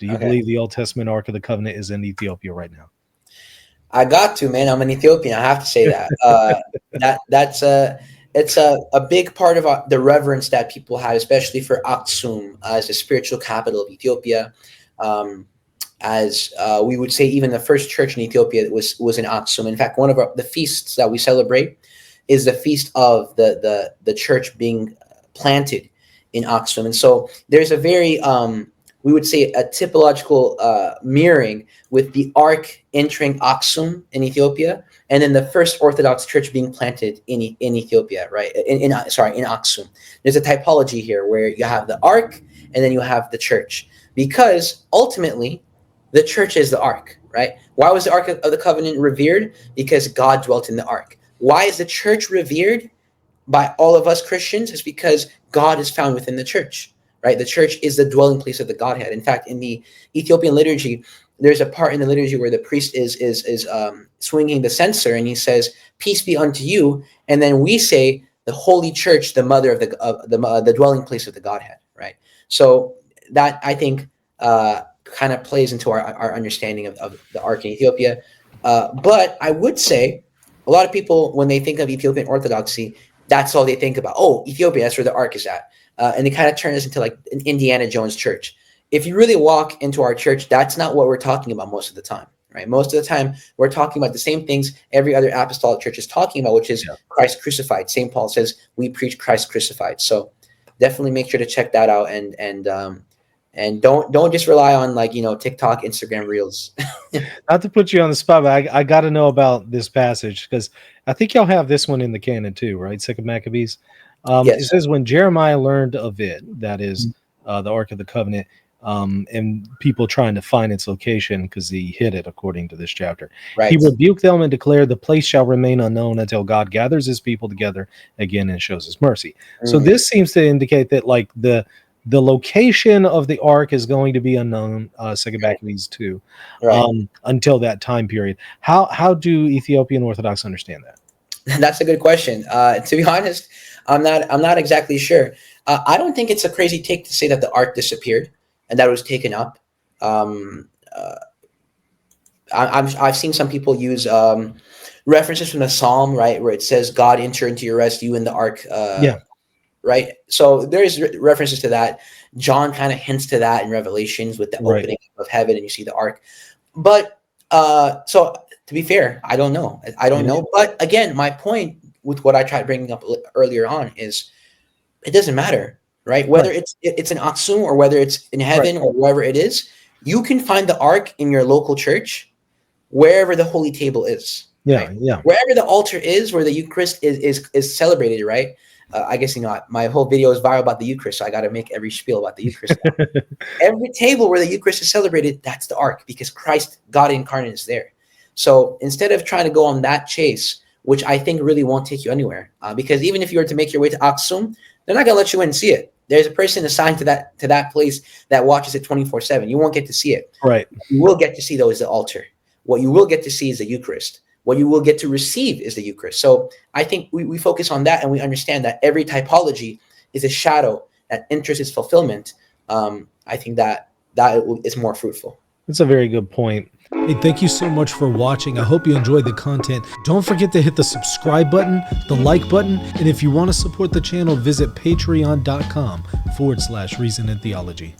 Do you Okay. believe the Old Testament Ark of the Covenant is in Ethiopia right now? I got to, man. I'm an Ethiopian. I have to say that. That's it's a big part of the reverence that people have, especially for Aksum as the spiritual capital of Ethiopia. Um, as we would say, even the first church in Ethiopia was in Aksum. In fact, one of the feasts that we celebrate is the feast of the church being planted in Aksum. And so there's a very we would say a typological mirroring with the ark entering Aksum in Ethiopia, and then the first Orthodox church being planted in Ethiopia, right? In Aksum. There's a typology here where you have the ark and then you have the church, because ultimately the church is the ark, right? Why was the Ark of the Covenant revered? Because God dwelt in the ark. Why is the church revered by all of us Christians? Is because God is found within the church, right? The church is the dwelling place of the Godhead. In fact, in the Ethiopian liturgy, there's a part in the liturgy where the priest is swinging the censer, and he says, "Peace be unto you," and then we say, "The Holy Church, the mother of the dwelling place of the Godhead," right? So that, I think, kind of plays into our understanding of the Ark in Ethiopia. But I would say a lot of people, when they think of Ethiopian Orthodoxy, that's all they think about. Oh, Ethiopia, that's where the Ark is at. And they kind of turn this into like an Indiana Jones church. If you really walk into our church, that's not what we're talking about most of the time, right? Most of the time, we're talking about the same things every other apostolic church is talking about, which is Christ crucified. St. Paul says we preach Christ crucified. So definitely make sure to check that out, and don't just rely on, like, TikTok, Instagram Reels. Not to put you on the spot, but I got to know about this passage, because I think y'all have this one in the canon too, right? Second Maccabees. It Yes. says, when Jeremiah learned of it, that is the Ark of the Covenant, and people trying to find its location because he hid it, according to this chapter. He Right. rebuked them and declared, the place shall remain unknown until God gathers his people together again and shows his mercy. So this seems to indicate that, like, the location of the ark is going to be unknown, Second Maccabees 2, until that time period. How do Ethiopian Orthodox understand that? That's a good question. To be honest, I'm not exactly sure. I don't think it's a crazy take to say that the ark disappeared and that it was taken up. I've seen some people use references from the Psalm, right, where it says, "God enter into your rest, you in the ark." Right. So there's references to that. John kind of hints to that in Revelations with the opening of heaven, and you see the ark. But so to be fair, I don't know. I don't know. But again, my point with what I tried bringing up earlier on is it doesn't matter, right? Whether it's in Aksum or whether it's in heaven or wherever it is, you can find the ark in your local church, wherever the holy table is. Wherever the altar is, where the Eucharist is celebrated, right? I guess, my whole video is viral about the Eucharist, so I got to make every spiel about the Eucharist. Every table where the Eucharist is celebrated, that's the ark, because Christ, God incarnate, is there. So instead of trying to go on that chase, which I think really won't take you anywhere, because even if you were to make your way to Aksum, they're not going to let you in and see it. There's a person assigned to that place that watches it 24/7. You won't get to see it. Right. What you will get to see, though, is the altar. What you will get to see is the Eucharist. What you will get to receive is the Eucharist. So I think we focus on that, and we understand that every typology is a shadow that enters its fulfillment. I think that is more fruitful. That's a very good point. Hey, thank you so much for watching. I hope you enjoyed the content. Don't forget to hit the subscribe button, the like button, and if you want to support the channel, visit patreon.com/Reason and Theology.